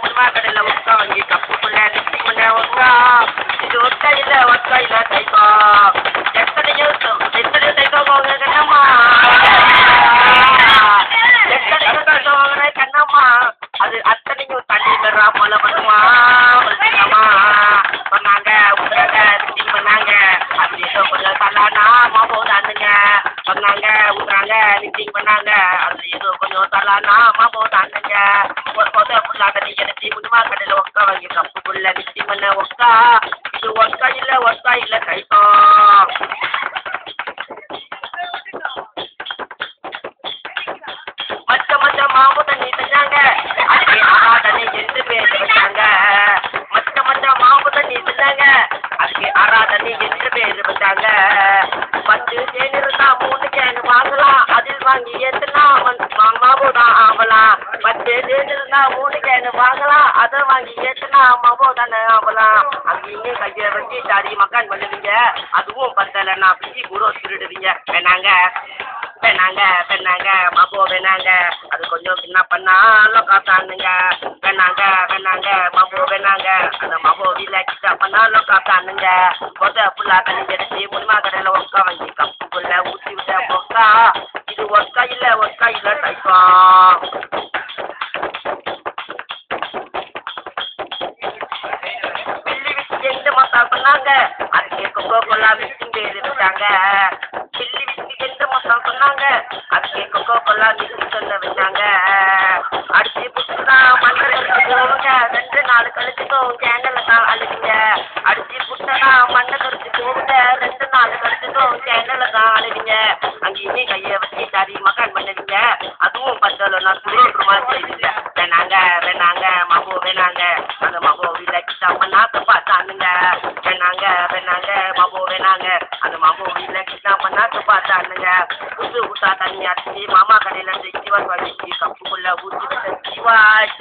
முன்மா கடையில ஒக்கா வாங்கி கப்புக்குள்ள நிறுத்தி பண்ண ஒக்கா இது ஒக்கா இல்ல தைக்கோ எத்தனையோ தைக்கோ போங்க கண்ணம்மா எத்தனையோ தைக்கோ வாங்குற கண்ணம்மா அது அத்தனையும் தண்ணி பெறா போல பண்ணுமா பண்ணாங்க விட்டாங்க திட்டி பண்ணாங்க அப்படி ஏதோ கொஞ்சம் தலானா மாமோ தானுங்க பண்ணாங்க விட்றாங்க நிட்டிங் பண்ணாங்க அது ஏதோ கொஞ்சம் தலானா மாமோ தானுங்க ஒரு போத ஃபுல்லாக நீ எடுத்து முன்மா கடையில் ஒக்கா வாங்கி கப்புக்குள்ள நிட்டி பண்ண ஒக்கா இது ஒக்கா இல்லை கைத்தோ மச்ச மாவு தண்ணி செஞ்சாங்க அதுக்கு ஆஹா தண்ணி எந்த பேர் வச்சாங்க மச்ச மாவு தண்ணி செஞ்சாங்க அதுக்கு ஆறா தண்ணி எந்த பேர் வச்சாங்க 10 கேன் இருந்தா 3 கேன் வாங்கலாம் அதில் வாங்கி ஏத்துனா மாவு தான் ஆகலாம் 10 கேன் இருந்தா 3 கேன் வாங்கலாம் அதை வாங்கி ஏத்துனா மாவு தானே ஆகலாம் அப்படின்னு கையை வச்சு சாரி மக்கான் பண்ணுவீங்க அதுவும் பத்தலைன்னா பிடி கூட திருடுவீங்க வேணாங்க மாபோ வேணாங்க அது கொஞ்சம் என்ன பண்ணாலும் காத்தானுங்க வேணாங்க மாபோ வேணாங்க அந்த மாபோ வீல கிட்ட பண்ணாலும் காத்தானுங்க கொத புல்லா தண்ணி எடுத்து முன்மா கடையில் ஒக்கா வாங்கி கப்புக்குள்ள ஊற்றி விட்ட ஒக்கா இது ஒக்கா இல்லை டைப்பா பில்லி விட்டு எந்த மசா பண்ணாங்க அதுக்கு கொக்கோ கோலா விட்டு பேர் வச்சாங்க பில்லி விட்டு எந்த மசா சொன்னாங்க அதுக்கு கொக்கோ கோலா விட்டு சொல்ல வச்சாங்க அடிச்சு புட்டுனா மண்ணை கழிச்சு போவுங்க 2 நாள் கழிச்சுக்கும் கேனல தான் அழுகுங்க அடிச்சு புட்டனா மண்ணை கழிச்சு போவுங்க 2 நாள் கழிச்சுக்கும் கேனல தான் அழுகுங்க அங்கேயுமே கையை வச்சு சாரி மக்கான் பண்ணுவீங்க அதுவும் பத்தலைன்னா சுருள் மாதிரி செய்வீங்க வேணாங்க மாபோ வேணாங்க அந்த மாபோ வீல கிட்ட பண்ணாக்க பார்த்தானுங்க வேணாங்க மாபோ வேணாங்க அந்த மாபோ வீல கிட்ட பண்ணாக்க பார்த்தானுங்க ஊசா தண்ணி அடிச்சு மாமா கடையில இருந்து ஜீவாட் வாங்கி கப்புக்குள்ள ஊற்றி விட்ட ஜீவாட்